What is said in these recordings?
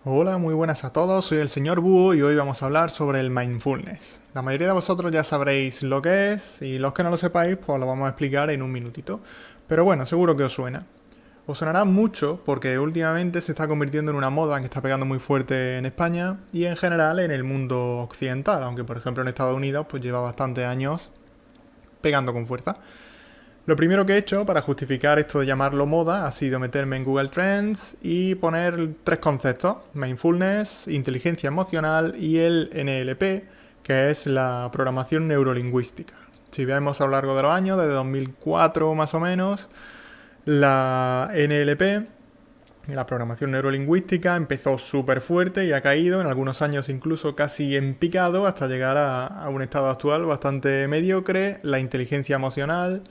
Hola, muy buenas a todos, soy el señor Búho y hoy vamos a hablar sobre el mindfulness. La mayoría de vosotros ya sabréis lo que es y los que no lo sepáis pues lo vamos a explicar en un minutito. Pero bueno, seguro que os suena. Os sonará mucho porque últimamente se está convirtiendo en una moda que está pegando muy fuerte en España y en general en el mundo occidental, aunque por ejemplo en Estados Unidos pues lleva bastantes años pegando con fuerza. Lo primero que he hecho para justificar esto de llamarlo moda ha sido meterme en Google Trends y poner tres conceptos: mindfulness, inteligencia emocional y el NLP, que es la programación neurolingüística. Si vemos a lo largo de los años, desde 2004 más o menos, la NLP, la programación neurolingüística, empezó súper fuerte y ha caído, en algunos años incluso casi en picado, hasta llegar a un estado actual bastante mediocre. La inteligencia emocional,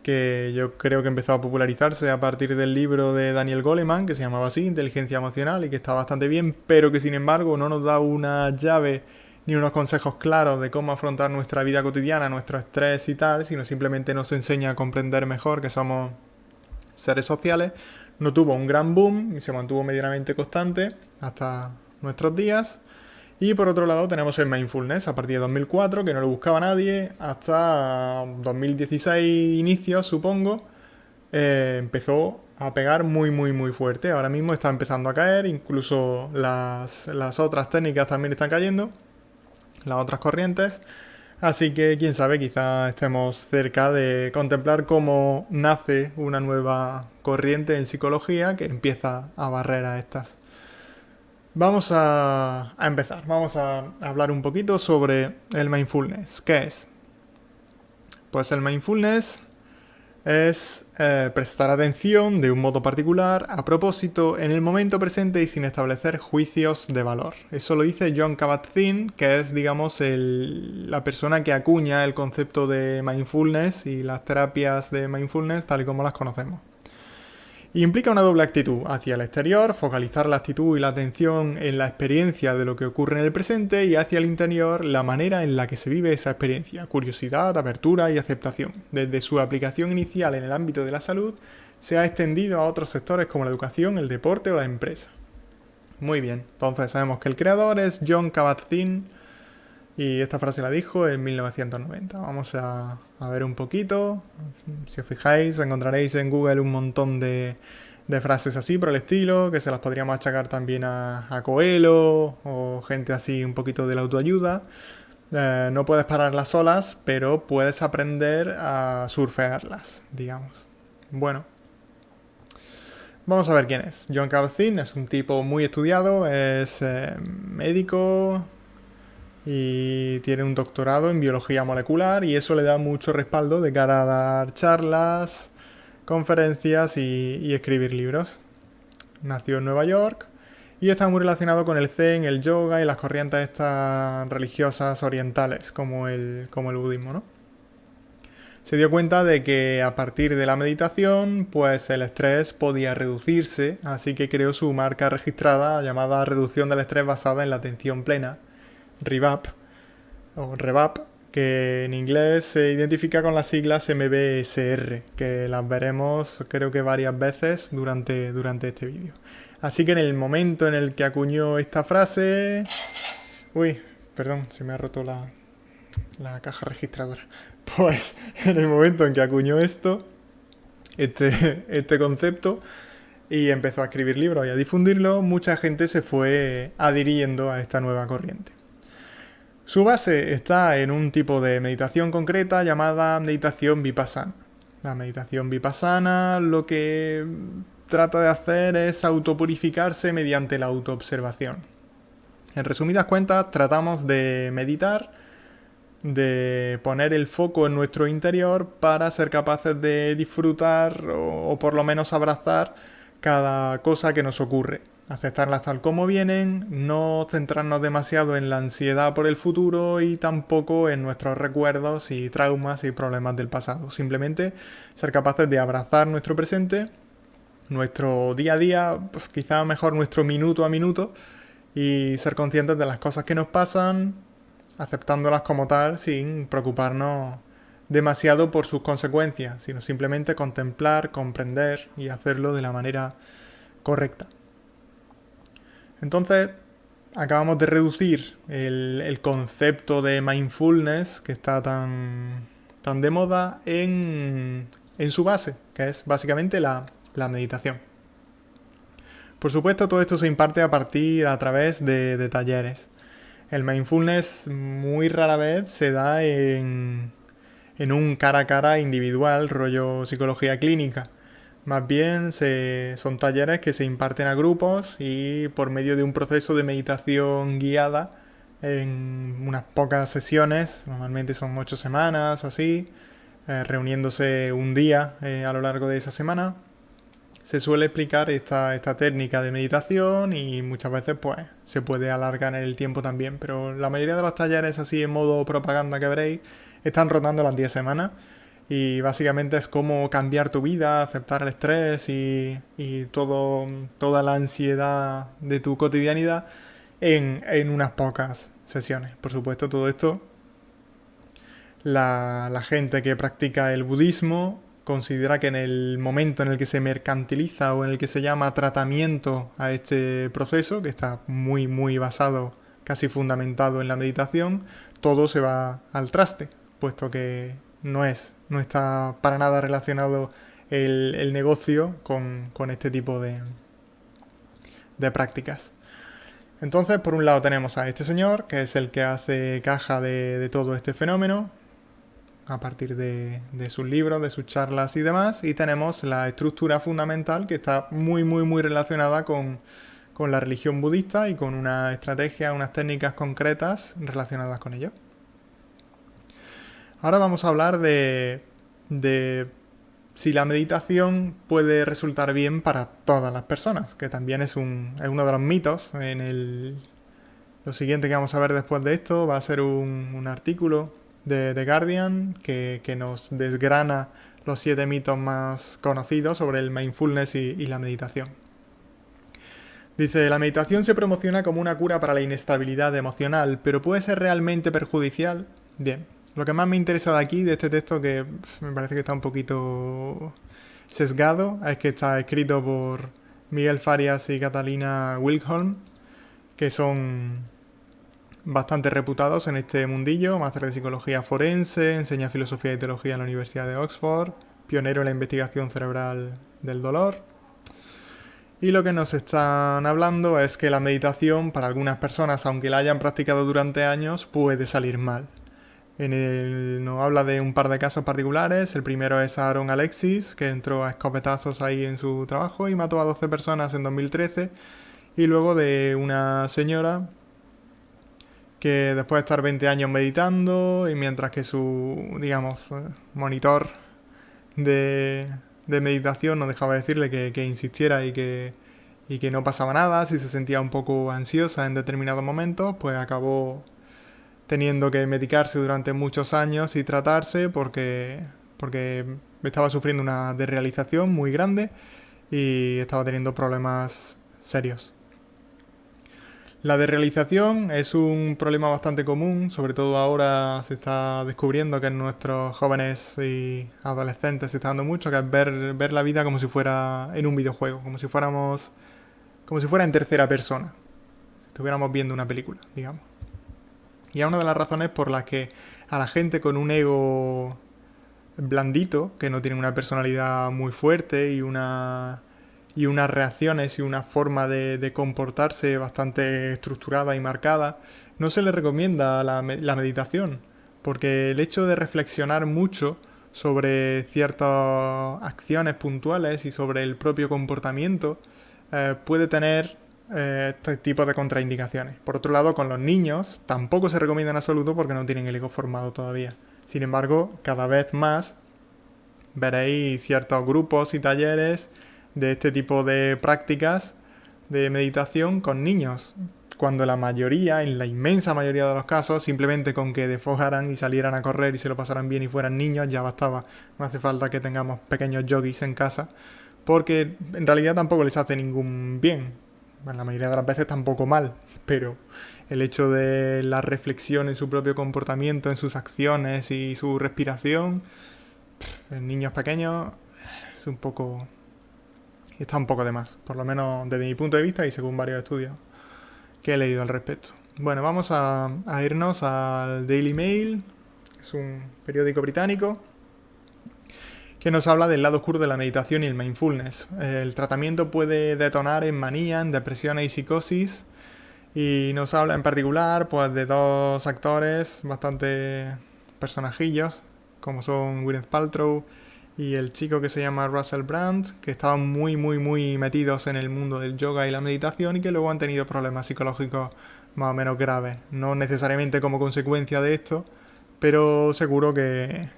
que yo creo que empezó a popularizarse a partir del libro de Daniel Goleman, que se llamaba así, Inteligencia Emocional, y que está bastante bien, pero que sin embargo no nos da una llave ni unos consejos claros de cómo afrontar nuestra vida cotidiana, nuestro estrés y tal, sino simplemente nos enseña a comprender mejor que somos seres sociales. No tuvo un gran boom y se mantuvo medianamente constante hasta nuestros días. Y por otro lado tenemos el mindfulness a partir de 2004, que no lo buscaba nadie, hasta 2016 inicios, supongo. Empezó a pegar muy fuerte. Ahora mismo está empezando a caer, incluso las otras técnicas también están cayendo, las otras corrientes. Así que quién sabe, quizá estemos cerca de contemplar cómo nace una nueva corriente en psicología que empieza a barrer a estas. Vamos a empezar, vamos a hablar un poquito sobre el mindfulness. ¿Qué es? Pues el mindfulness es prestar atención de un modo particular, a propósito, en el momento presente y sin establecer juicios de valor. Eso lo dice Jon Kabat-Zinn, que es, digamos, la persona que acuña el concepto de mindfulness y las terapias de mindfulness tal y como las conocemos. Y implica una doble actitud hacia el exterior, focalizar la actitud y la atención en la experiencia de lo que ocurre en el presente, y hacia el interior, la manera en la que se vive esa experiencia, curiosidad, apertura y aceptación. Desde su aplicación inicial en el ámbito de la salud, se ha extendido a otros sectores como la educación, el deporte o la empresa. Muy bien, entonces sabemos que el creador es Jon Kabat-Zinn y esta frase la dijo en 1990. Vamos a ver un poquito. Si os fijáis, encontraréis en Google un montón de frases así por el estilo, que se las podríamos achacar también a Coelho o gente así un poquito de la autoayuda. No puedes pararlas solas, pero puedes aprender a surfearlas, digamos. Bueno, vamos a ver quién es. Jon Kabat-Zinn es un tipo muy estudiado, es médico, y tiene un doctorado en biología molecular, y eso le da mucho respaldo de cara a dar charlas, conferencias y escribir libros. Nació en Nueva York y está muy relacionado con el zen, el yoga y las corrientes estas religiosas orientales como el budismo, ¿no? Se dio cuenta de que a partir de la meditación pues el estrés podía reducirse, así que creó su marca registrada llamada reducción del estrés basada en la atención plena, REVAP, o REVAP, que en inglés se identifica con las siglas MBSR, que las veremos creo que varias veces durante este vídeo. Así que en el momento en el que acuñó esta frase... Uy, perdón, se me ha roto la caja registradora. Pues en el momento en que acuñó este concepto, y empezó a escribir libros y a difundirlo, mucha gente se fue adhiriendo a esta nueva corriente. Su base está en un tipo de meditación concreta llamada meditación vipassana. La meditación vipassana lo que trata de hacer es autopurificarse mediante la autoobservación. En resumidas cuentas, tratamos de meditar, de poner el foco en nuestro interior para ser capaces de disfrutar o por lo menos abrazar cada cosa que nos ocurre. Aceptarlas tal como vienen, no centrarnos demasiado en la ansiedad por el futuro y tampoco en nuestros recuerdos y traumas y problemas del pasado. Simplemente ser capaces de abrazar nuestro presente, nuestro día a día, pues quizá mejor nuestro minuto a minuto, y ser conscientes de las cosas que nos pasan, aceptándolas como tal sin preocuparnos demasiado por sus consecuencias, sino simplemente contemplar, comprender y hacerlo de la manera correcta. Entonces, acabamos de reducir el concepto de mindfulness, que está tan de moda, en su base, que es básicamente la meditación. Por supuesto, todo esto se imparte a través de talleres. El mindfulness muy rara vez se da en un cara a cara individual, rollo psicología clínica. Más bien son talleres que se imparten a grupos y por medio de un proceso de meditación guiada en unas pocas sesiones, normalmente son 8 semanas o así, reuniéndose un día a lo largo de esa semana. Se suele explicar esta técnica de meditación y muchas veces pues se puede alargar en el tiempo también, pero la mayoría de los talleres así en modo propaganda que veréis están rotando las 10 semanas y básicamente es cómo cambiar tu vida, aceptar el estrés y toda la ansiedad de tu cotidianidad en unas pocas sesiones. Por supuesto, todo esto la gente que practica el budismo considera que en el momento en el que se mercantiliza o en el que se llama tratamiento a este proceso, que está muy basado, casi fundamentado en la meditación, todo se va al traste, puesto que no está para nada relacionado el negocio con este tipo de prácticas. Entonces, por un lado tenemos a este señor, que es el que hace caja de todo este fenómeno, a partir de sus libros, de sus charlas y demás, y tenemos la estructura fundamental que está muy relacionada con la religión budista y con una estrategia, unas técnicas concretas relacionadas con ello. Ahora vamos a hablar de si la meditación puede resultar bien para todas las personas, que también es uno de los mitos. Lo siguiente que vamos a ver después de esto va a ser un artículo de The Guardian que nos desgrana los 7 mitos más conocidos sobre el mindfulness y la meditación. Dice, la meditación se promociona como una cura para la inestabilidad emocional, pero ¿puede ser realmente perjudicial? Bien, lo que más me interesa de aquí, de este texto, que me parece que está un poquito sesgado, es que está escrito por Miguel Farias y Catalina Wilhelm, que son bastante reputados en este mundillo, máster de psicología forense, enseña filosofía y teología en la Universidad de Oxford, pionero en la investigación cerebral del dolor. Y lo que nos están hablando es que la meditación para algunas personas, aunque la hayan practicado durante años, puede salir mal. Nos habla de un par de casos particulares. El primero es Aaron Alexis, que entró a escopetazos ahí en su trabajo y mató a 12 personas en 2013. Y luego de una señora que después de estar 20 años meditando y mientras que su, digamos, monitor de meditación no dejaba de decirle que insistiera y que no pasaba nada, si se sentía un poco ansiosa en determinados momentos, pues acabó teniendo que medicarse durante muchos años y tratarse porque estaba sufriendo una desrealización muy grande y estaba teniendo problemas serios. La desrealización es un problema bastante común, sobre todo ahora se está descubriendo que en nuestros jóvenes y adolescentes se está dando mucho, que es ver la vida como si fuera en un videojuego, como si fuera en tercera persona, si estuviéramos viendo una película, digamos. Y es una de las razones por las que a la gente con un ego blandito, que no tiene una personalidad muy fuerte y unas reacciones y una forma de comportarse bastante estructurada y marcada, no se le recomienda la meditación, porque el hecho de reflexionar mucho sobre ciertas acciones puntuales y sobre el propio comportamiento puede tener este tipo de contraindicaciones. Por otro lado, con los niños tampoco se recomienda en absoluto porque no tienen el ego formado todavía. Sin embargo, cada vez más veréis ciertos grupos y talleres de este tipo de prácticas de meditación con niños, cuando la mayoría, en la inmensa mayoría de los casos, simplemente con que desfogaran y salieran a correr y se lo pasaran bien y fueran niños ya bastaba. No hace falta que tengamos pequeños yogis en casa, porque en realidad tampoco les hace ningún bien. En la mayoría de las veces tampoco mal, pero el hecho de la reflexión en su propio comportamiento, en sus acciones y su respiración, en niños pequeños está un poco de más, por lo menos desde mi punto de vista y según varios estudios. que he leído al respecto. Bueno, vamos a irnos al Daily Mail, que es un periódico británico, que nos habla del lado oscuro de la meditación y el mindfulness. El tratamiento puede detonar en manía, en depresiones y psicosis, y nos habla en particular pues de dos actores bastante personajillos, como son Gwyneth Paltrow y el chico que se llama Russell Brand, que estaban muy metidos en el mundo del yoga y la meditación y que luego han tenido problemas psicológicos más o menos graves. No necesariamente como consecuencia de esto, pero seguro que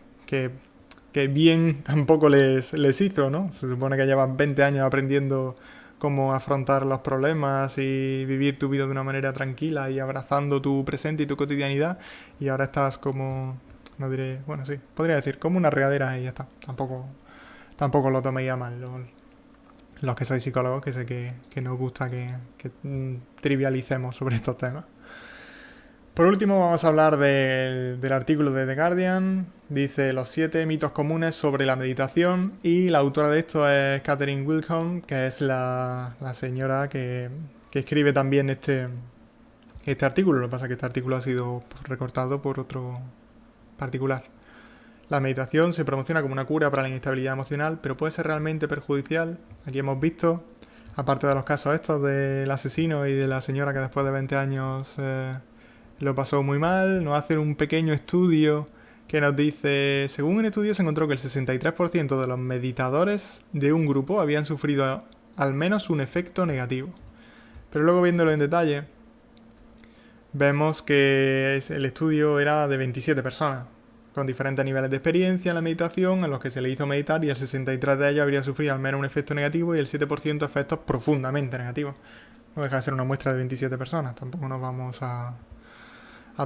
bien tampoco les hizo, ¿no? Se supone que llevan 20 años aprendiendo cómo afrontar los problemas y vivir tu vida de una manera tranquila y abrazando tu presente y tu cotidianidad, y ahora estás como, no diré, bueno, sí, podría decir, como una regadera y ya está. Tampoco lo toméis a mal los que sois psicólogos, que sé que nos gusta que trivialicemos sobre estos temas. Por último, vamos a hablar del artículo de The Guardian. Dice los 7 mitos comunes sobre la meditación, y la autora de esto es Catherine Wilcombe, que es la señora que escribe también este artículo. Lo que pasa es que este artículo ha sido recortado por otro particular. La meditación se promociona como una cura para la inestabilidad emocional, pero puede ser realmente perjudicial. Aquí hemos visto, aparte de los casos estos del asesino y de la señora que después de 20 años lo pasó muy mal, nos hacen un pequeño estudio que nos dice, según un estudio se encontró que el 63% de los meditadores de un grupo habían sufrido al menos un efecto negativo. Pero luego viéndolo en detalle, vemos que el estudio era de 27 personas, con diferentes niveles de experiencia en la meditación, en los que se le hizo meditar, y el 63% de ellos habría sufrido al menos un efecto negativo y el 7% efectos profundamente negativos. No deja de ser una muestra de 27 personas, tampoco nos vamos a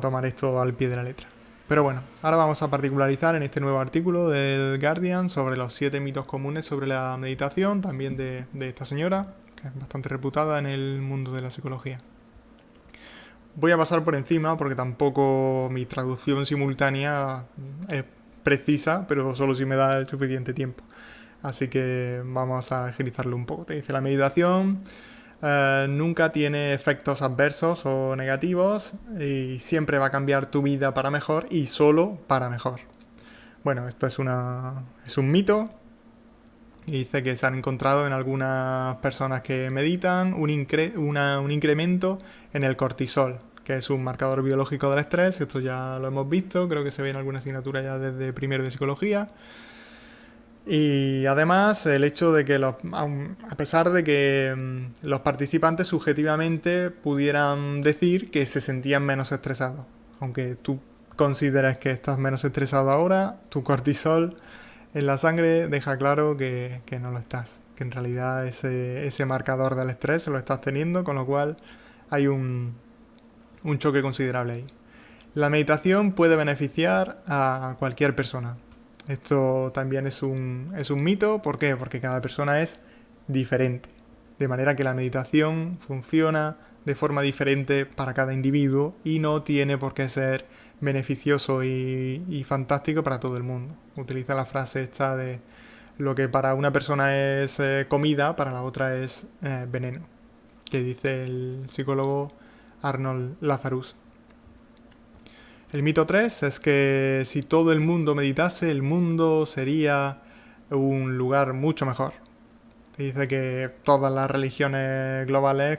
tomar esto al pie de la letra. Pero bueno, ahora vamos a particularizar en este nuevo artículo del Guardian sobre los 7 mitos comunes sobre la meditación, también de esta señora, que es bastante reputada en el mundo de la psicología. Voy a pasar por encima porque tampoco mi traducción simultánea es precisa, pero solo si me da el suficiente tiempo. Así que vamos a agilizarlo un poco. Te dice, la meditación nunca tiene efectos adversos o negativos y siempre va a cambiar tu vida para mejor y solo para mejor. Bueno, esto es un mito, y dice que se han encontrado en algunas personas que meditan un incremento en el cortisol, que es un marcador biológico del estrés. Esto ya lo hemos visto, creo que se ve en alguna asignatura ya desde primero de psicología. Y además el hecho de que a pesar de que los participantes subjetivamente pudieran decir que se sentían menos estresados, aunque tú consideres que estás menos estresado ahora, tu cortisol en la sangre deja claro que no lo estás, que en realidad ese marcador del estrés lo estás teniendo, con lo cual hay un choque considerable ahí. La meditación puede beneficiar a cualquier persona. Esto también es un mito. ¿Por qué? Porque cada persona es diferente. De manera que la meditación funciona de forma diferente para cada individuo y no tiene por qué ser beneficioso y fantástico para todo el mundo. Utiliza la frase esta de lo que para una persona es comida, para la otra es veneno, que dice el psicólogo Arnold Lazarus. El mito 3 es que si todo el mundo meditase, el mundo sería un lugar mucho mejor. Dice que todas las religiones globales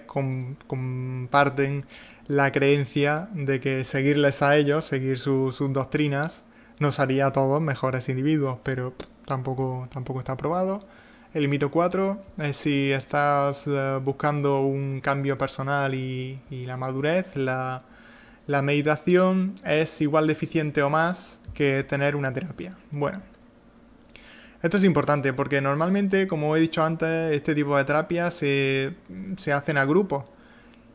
comparten la creencia de que seguirles a ellos, seguir sus doctrinas, nos haría a todos mejores individuos, pero tampoco está probado. El mito 4 es si estás buscando un cambio personal y la madurez, la meditación es igual de eficiente o más que tener una terapia. Bueno, esto es importante porque normalmente, como he dicho antes, este tipo de terapias se hacen a grupos.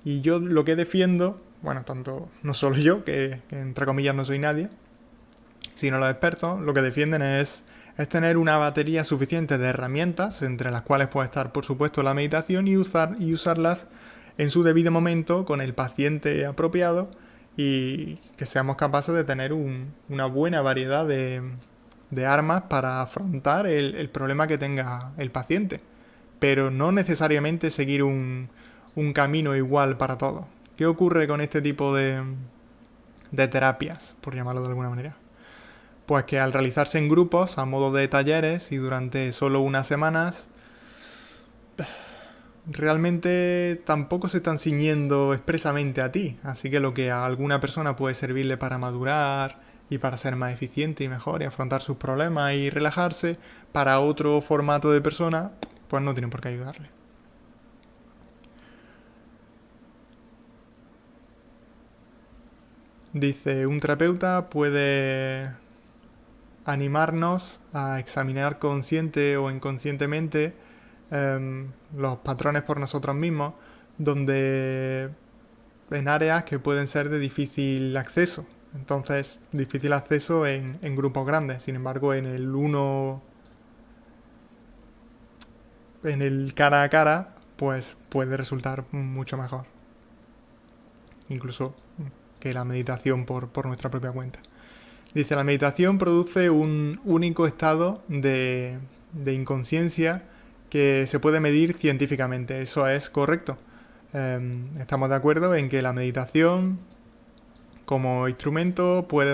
Y yo lo que defiendo, bueno, tanto no solo yo, que entre comillas no soy nadie, sino los expertos, lo que defienden es tener una batería suficiente de herramientas, entre las cuales puede estar, por supuesto, la meditación, y usarlas en su debido momento con el paciente apropiado, y que seamos capaces de tener una buena variedad de armas para afrontar el problema que tenga el paciente, pero no necesariamente seguir un camino igual para todos. ¿Qué ocurre con este tipo de terapias, por llamarlo de alguna manera? Pues que al realizarse en grupos, a modo de talleres y durante solo unas semanas, realmente tampoco se están ciñendo expresamente a ti. Así que lo que a alguna persona puede servirle para madurar y para ser más eficiente y mejor y afrontar sus problemas y relajarse, para otro formato de persona, pues no tienen por qué ayudarle. Dice, un terapeuta puede animarnos a examinar consciente o inconscientemente los patrones por nosotros mismos, donde en áreas que pueden ser de difícil acceso. Entonces, difícil acceso en grupos grandes. Sin embargo, en el cara a cara, pues puede resultar mucho mejor. Incluso que la meditación por nuestra propia cuenta. Dice, la meditación produce un único estado de inconsciencia que se puede medir científicamente. Eso es correcto. Estamos de acuerdo en que la meditación como instrumento puede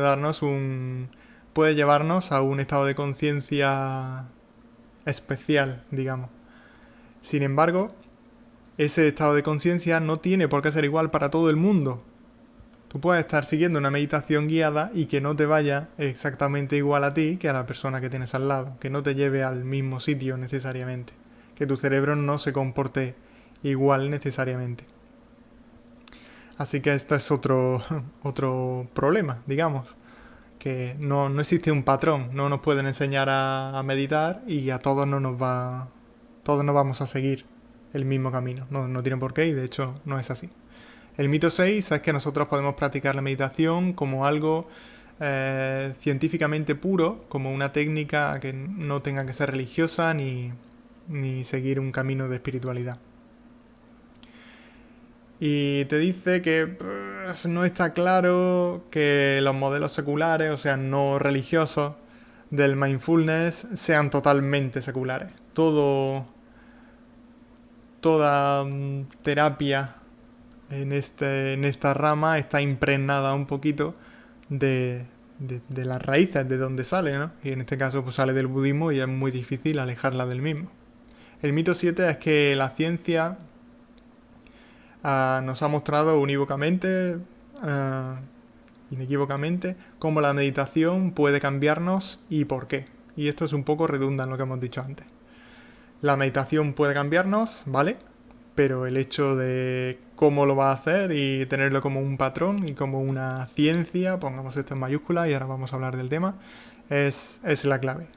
llevarnos a un estado de conciencia especial, digamos. Sin embargo, ese estado de conciencia no tiene por qué ser igual para todo el mundo. Tú puedes estar siguiendo una meditación guiada y que no te vaya exactamente igual a ti que a la persona que tienes al lado, que no te lleve al mismo sitio necesariamente, que tu cerebro no se comporte igual necesariamente. Así que este es otro problema, digamos, que no existe un patrón, no nos pueden enseñar a meditar y a todos todos no vamos a seguir el mismo camino, no tiene por qué y de hecho no es así. El mito 6 es que nosotros podemos practicar la meditación como algo científicamente puro, como una técnica que no tenga que ser religiosa ni seguir un camino de espiritualidad. Y te dice que no está claro que los modelos seculares, o sea, no religiosos, del mindfulness sean totalmente seculares. Toda terapia en esta rama está impregnada un poquito de las raíces, de donde sale, ¿no? Y en este caso pues sale del budismo y es muy difícil alejarla del mismo. El mito 7 es que la ciencia nos ha mostrado inequívocamente, cómo la meditación puede cambiarnos y por qué. Y esto es un poco redunda en lo que hemos dicho antes. La meditación puede cambiarnos, ¿vale? Pero el hecho de cómo lo va a hacer y tenerlo como un patrón y como una ciencia, pongamos esto en mayúsculas y ahora vamos a hablar del tema, es la clave.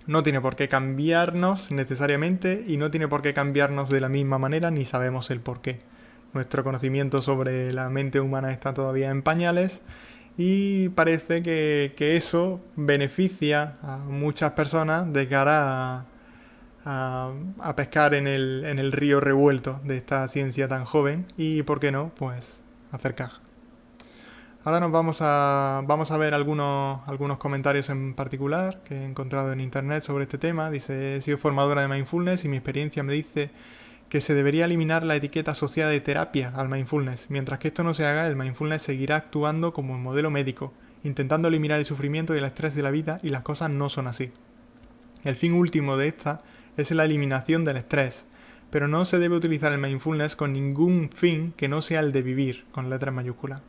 No tiene por qué cambiarnos necesariamente y no tiene por qué cambiarnos de la misma manera ni sabemos el por qué. Nuestro conocimiento sobre la mente humana está todavía en pañales y parece que eso beneficia a muchas personas de cara a pescar en el río revuelto de esta ciencia tan joven y, ¿por qué no?, pues hacer caja. Ahora vamos a ver algunos comentarios en particular que he encontrado en internet sobre este tema. Dice, he sido formadora de mindfulness y mi experiencia me dice que se debería eliminar la etiqueta asociada de terapia al mindfulness. Mientras que esto no se haga, el mindfulness seguirá actuando como un modelo médico, intentando eliminar el sufrimiento y el estrés de la vida, y las cosas no son así. El fin último de esta es la eliminación del estrés, pero no se debe utilizar el mindfulness con ningún fin que no sea el de vivir, con letras mayúsculas.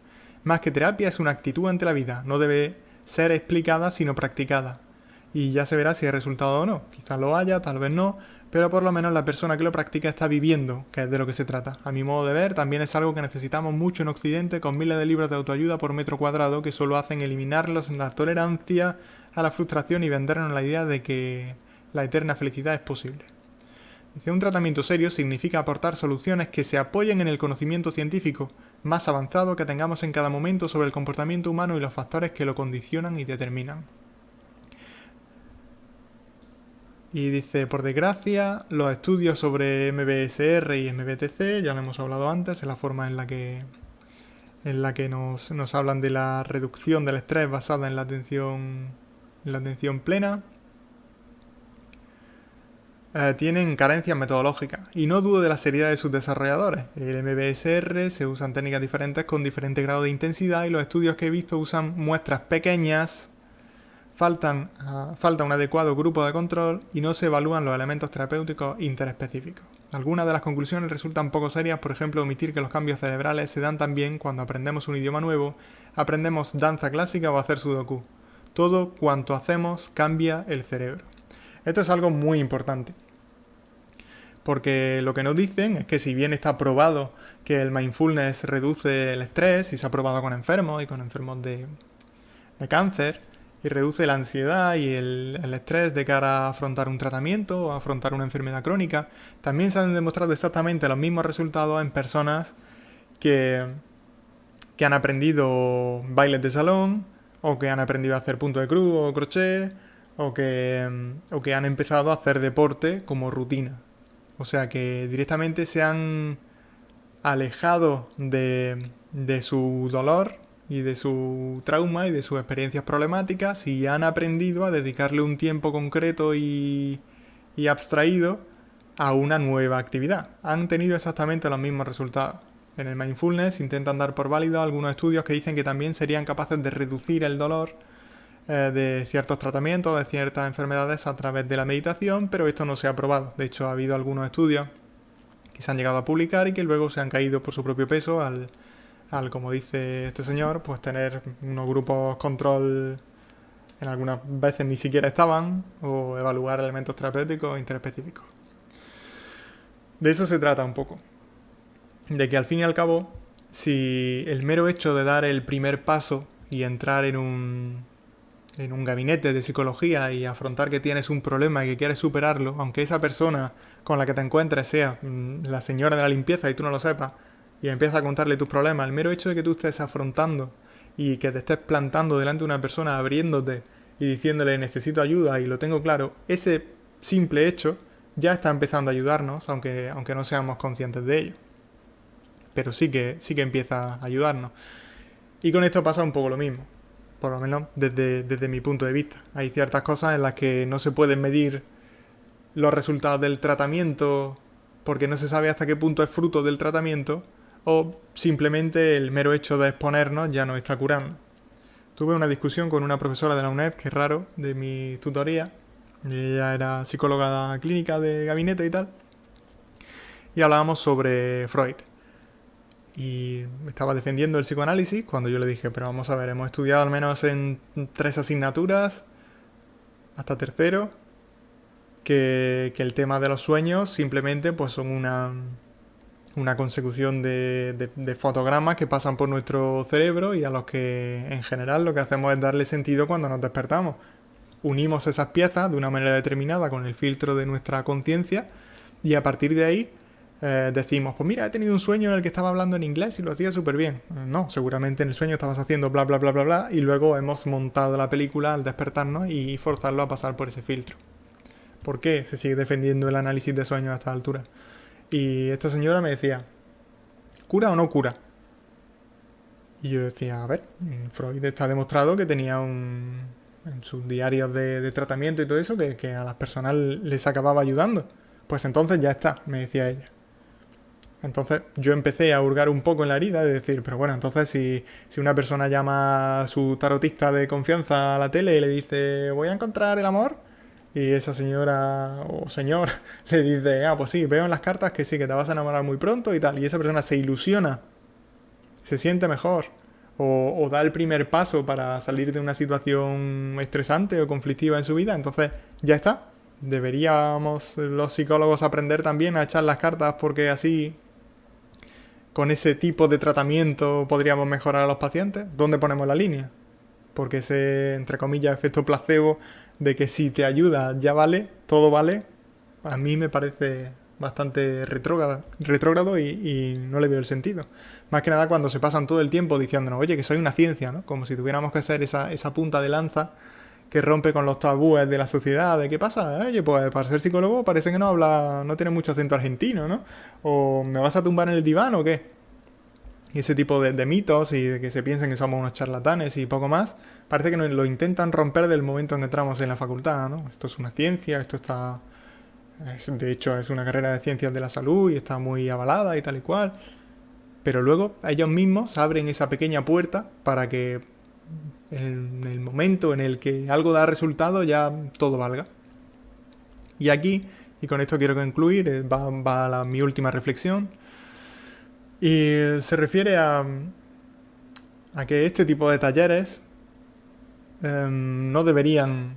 Más que terapia es una actitud ante la vida, no debe ser explicada sino practicada. Y ya se verá si hay resultado o no, quizás lo haya, tal vez no, pero por lo menos la persona que lo practica está viviendo, que es de lo que se trata. A mi modo de ver, también es algo que necesitamos mucho en Occidente, con miles de libros de autoayuda por metro cuadrado que solo hacen eliminarlos en la tolerancia a la frustración y vendernos la idea de que la eterna felicidad es posible. Dice, un tratamiento serio significa aportar soluciones que se apoyen en el conocimiento científico más avanzado que tengamos en cada momento sobre el comportamiento humano y los factores que lo condicionan y determinan. Y dice, por desgracia, los estudios sobre MBSR y MBTC, ya lo hemos hablado antes, es la forma en la que nos hablan de la reducción del estrés basada en la atención plena. tienen carencias metodológicas y no dudo de la seriedad de sus desarrolladores. El MBSR se usan técnicas diferentes con diferente grado de intensidad y los estudios que he visto usan muestras pequeñas, falta un adecuado grupo de control y no se evalúan los elementos terapéuticos interespecíficos. Algunas de las conclusiones resultan poco serias, por ejemplo, omitir que los cambios cerebrales se dan también cuando aprendemos un idioma nuevo, aprendemos danza clásica o hacer sudoku. Todo cuanto hacemos cambia el cerebro. Esto es algo muy importante, porque lo que nos dicen es que si bien está probado que el mindfulness reduce el estrés, y se ha probado con enfermos y con enfermos de cáncer, y reduce la ansiedad y el estrés de cara a afrontar un tratamiento o a afrontar una enfermedad crónica, también se han demostrado exactamente los mismos resultados en personas que han aprendido bailes de salón, o que han aprendido a hacer punto de cruz o crochet, o que han empezado a hacer deporte como rutina. O sea que directamente se han alejado de su dolor y de su trauma y de sus experiencias problemáticas y han aprendido a dedicarle un tiempo concreto y abstraído a una nueva actividad. Han tenido exactamente los mismos resultados. En el mindfulness intentan dar por válido algunos estudios que dicen que también serían capaces de reducir el dolor de ciertos tratamientos, de ciertas enfermedades a través de la meditación, pero esto no se ha probado. De hecho, ha habido algunos estudios que se han llegado a publicar y que luego se han caído por su propio peso al como dice este señor, pues tener unos grupos control, en algunas veces ni siquiera estaban, o evaluar elementos terapéuticos interespecíficos. De eso se trata un poco. De que al fin y al cabo, si el mero hecho de dar el primer paso y entrar en un gabinete de psicología y afrontar que tienes un problema y que quieres superarlo, aunque esa persona con la que te encuentres sea la señora de la limpieza y tú no lo sepas, y empiezas a contarle tus problemas, el mero hecho de que tú estés afrontando y que te estés plantando delante de una persona, abriéndote y diciéndole necesito ayuda y lo tengo claro, ese simple hecho ya está empezando a ayudarnos, aunque no seamos conscientes de ello. Pero sí que empieza a ayudarnos. Y con esto pasa un poco lo mismo, por lo menos desde mi punto de vista. Hay ciertas cosas en las que no se pueden medir los resultados del tratamiento porque no se sabe hasta qué punto es fruto del tratamiento, o simplemente el mero hecho de exponernos ya nos está curando. Tuve una discusión con una profesora de la UNED, que es raro, de mi tutoría. Ella era psicóloga clínica de gabinete y tal. Y hablábamos sobre Freud. Y estaba defendiendo el psicoanálisis cuando yo le dije, pero vamos a ver, hemos estudiado al menos en 3 asignaturas, hasta tercero, que el tema de los sueños simplemente pues son una consecución de fotogramas que pasan por nuestro cerebro y a los que en general lo que hacemos es darle sentido cuando nos despertamos. Unimos esas piezas de una manera determinada con el filtro de nuestra conciencia y a partir de ahí decimos, pues mira, he tenido un sueño en el que estaba hablando en inglés y lo hacía súper bien. No, seguramente en el sueño estabas haciendo bla bla bla bla bla y luego hemos montado la película al despertarnos y forzarlo a pasar por ese filtro. ¿Por qué se sigue defendiendo el análisis de sueños a esta altura? Y esta señora me decía, ¿cura o no cura? Y yo decía, a ver, Freud está demostrado que tenía en sus diarios de tratamiento y todo eso, que a las personas les acababa ayudando. Pues entonces ya está, me decía ella. Entonces yo empecé a hurgar un poco en la herida de decir, pero bueno, entonces si una persona llama a su tarotista de confianza a la tele y le dice, voy a encontrar el amor, y esa señora o señor le dice, pues sí, veo en las cartas que sí, que te vas a enamorar muy pronto y tal, y esa persona se ilusiona, se siente mejor, o da el primer paso para salir de una situación estresante o conflictiva en su vida, entonces ya está. Deberíamos los psicólogos aprender también a echar las cartas porque así, con ese tipo de tratamiento, podríamos mejorar a los pacientes. ¿Dónde ponemos la línea? Porque ese, entre comillas, efecto placebo de que si te ayuda ya vale, todo vale, a mí me parece bastante retrógrado y no le veo el sentido. Más que nada cuando se pasan todo el tiempo diciéndonos, oye, que soy una ciencia, ¿no? Como si tuviéramos que ser esa punta de lanza que rompe con los tabúes de la sociedad, de qué pasa, oye, pues para ser psicólogo parece que no tiene mucho acento argentino, ¿no? O ¿me vas a tumbar en el diván o qué? Y ese tipo de mitos y de que se piensen que somos unos charlatanes y poco más, parece que nos lo intentan romper del momento en que entramos en la facultad, ¿no? Esto es una ciencia, esto está De hecho, es una carrera de ciencias de la salud y está muy avalada y tal y cual. Pero luego ellos mismos abren esa pequeña puerta para que en el momento en el que algo da resultado ya todo valga. Y aquí, y con esto quiero concluir, va mi última reflexión. Y se refiere a que este tipo de talleres no deberían,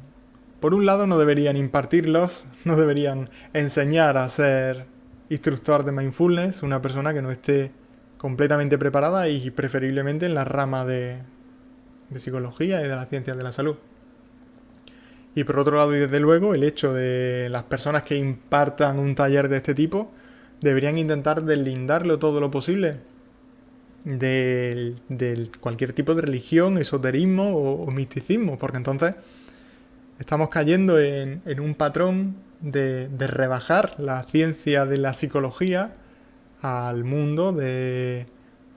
por un lado no deberían impartirlos, no deberían enseñar a ser instructor de mindfulness una persona que no esté completamente preparada y preferiblemente en la rama de psicología y de las ciencias de la salud. Y por otro lado, y desde luego, el hecho de las personas que impartan un taller de este tipo deberían intentar deslindarlo todo lo posible de cualquier tipo de religión, esoterismo o misticismo, porque entonces estamos cayendo en un patrón de rebajar la ciencia de la psicología al mundo de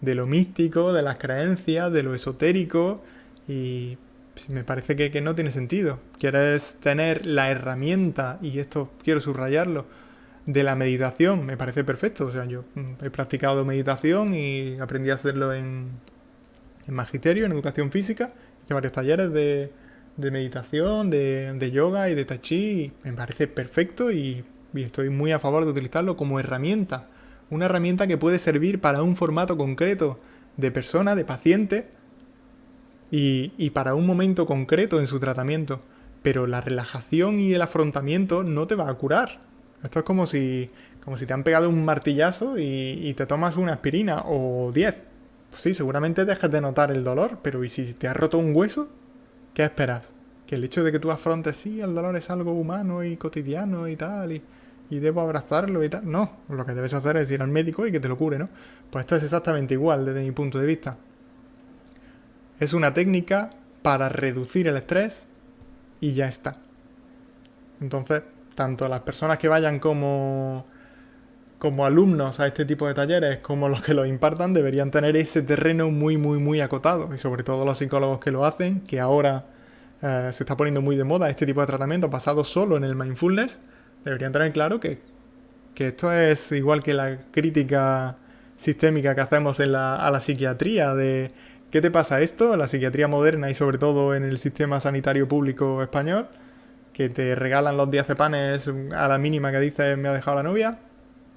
lo místico, de las creencias, de lo esotérico, y me parece que no tiene sentido. Quieres tener la herramienta, y esto quiero subrayarlo, de la meditación, me parece perfecto. O sea, yo he practicado meditación y aprendí a hacerlo en magisterio, en educación física. Hice varios talleres de meditación, de yoga y de tai chi. Y me parece perfecto y estoy muy a favor de utilizarlo como herramienta. Una herramienta que puede servir para un formato concreto de persona, de paciente, y para un momento concreto en su tratamiento. Pero la relajación y el afrontamiento no te va a curar. Esto es como si te han pegado un martillazo y te tomas una aspirina o 10. Pues sí, seguramente dejes de notar el dolor, pero ¿y si te has roto un hueso? ¿Qué esperas? Que el hecho de que tú afrontes, sí, el dolor es algo humano y cotidiano y tal, y debo abrazarlo y tal. No, lo que debes hacer es ir al médico y que te lo cure, ¿no? Pues esto es exactamente igual desde mi punto de vista. Es una técnica para reducir el estrés y ya está. Entonces, tanto las personas que vayan como alumnos a este tipo de talleres como los que los impartan deberían tener ese terreno muy, muy, muy acotado. Y sobre todo los psicólogos que lo hacen, que ahora se está poniendo muy de moda este tipo de tratamiento basado solo en el mindfulness, deberían tener claro que esto es igual que la crítica sistémica que hacemos a la psiquiatría de ¿qué te pasa esto? La psiquiatría moderna y sobre todo en el sistema sanitario público español, que te regalan los diazepanes a la mínima que dices me ha dejado la novia.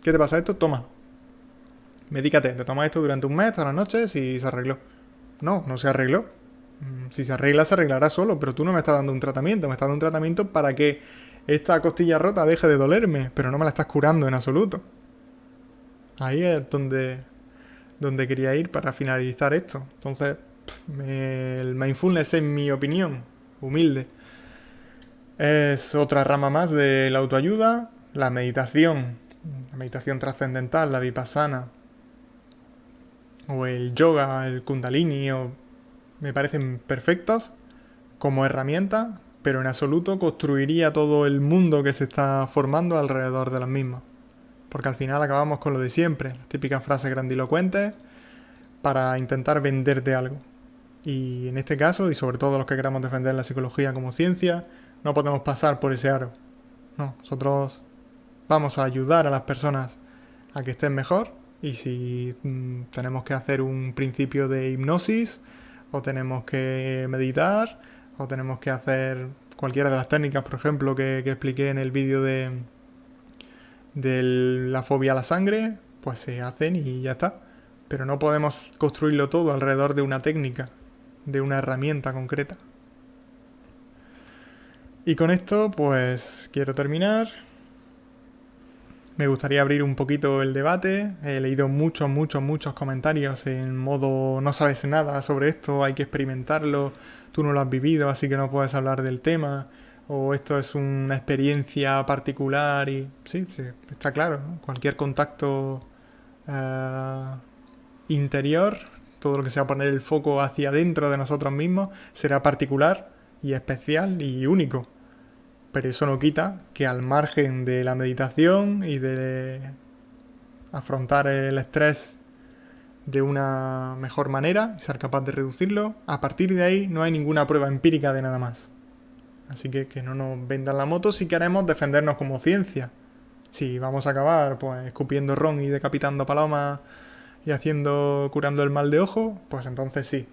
¿Qué te pasa esto? Toma. Medícate. Te tomas esto durante un mes, todas las noches y se arregló. No, no se arregló. Si se arregla, se arreglará solo, pero tú no me estás dando un tratamiento. Me estás dando un tratamiento para que esta costilla rota deje de dolerme, pero no me la estás curando en absoluto. Ahí es donde quería ir para finalizar esto. Entonces, el mindfulness, en mi opinión, humilde, es otra rama más de la autoayuda. La meditación trascendental, la vipassana, o el yoga, el kundalini, me parecen perfectos como herramienta, pero en absoluto construiría todo el mundo que se está formando alrededor de las mismas. Porque al final acabamos con lo de siempre, las típicas frases grandilocuentes para intentar venderte algo. Y en este caso, y sobre todo los que queramos defender la psicología como ciencia, no podemos pasar por ese aro. No, nosotros vamos a ayudar a las personas a que estén mejor, y si tenemos que hacer un principio de hipnosis, o tenemos que meditar, o tenemos que hacer cualquiera de las técnicas, por ejemplo, que expliqué en el vídeo de la fobia a la sangre, pues se hacen y ya está. Pero no podemos construirlo todo alrededor de una técnica, de una herramienta concreta. Y con esto, pues quiero terminar. Me gustaría abrir un poquito el debate. He leído muchos comentarios en modo no sabes nada sobre esto, hay que experimentarlo, tú no lo has vivido, así que no puedes hablar del tema, o esto es una experiencia particular. Y sí, está claro, ¿no? Cualquier contacto interior, todo lo que sea poner el foco hacia adentro de nosotros mismos, será particular y especial y único. Pero eso no quita que al margen de la meditación y de afrontar el estrés de una mejor manera, ser capaz de reducirlo, a partir de ahí no hay ninguna prueba empírica de nada más. Así que no nos vendan la moto si queremos defendernos como ciencia. Si vamos a acabar pues escupiendo ron y decapitando palomas y curando el mal de ojo, pues entonces sí.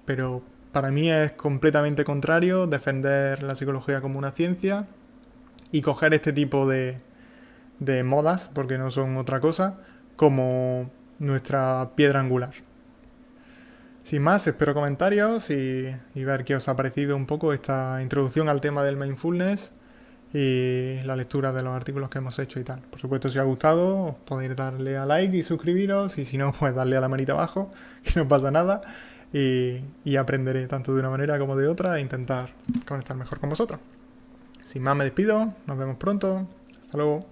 Pero para mí es completamente contrario defender la psicología como una ciencia y coger este tipo de modas, porque no son otra cosa, como nuestra piedra angular. Sin más, espero comentarios y ver qué os ha parecido un poco esta introducción al tema del mindfulness y la lectura de los artículos que hemos hecho y tal. Por supuesto, si os ha gustado, podéis darle a like y suscribiros, y si no, pues darle a la manita abajo, que no pasa nada, y aprenderé tanto de una manera como de otra e intentar conectar mejor con vosotros. Sin más, me despido, nos vemos pronto, hasta luego.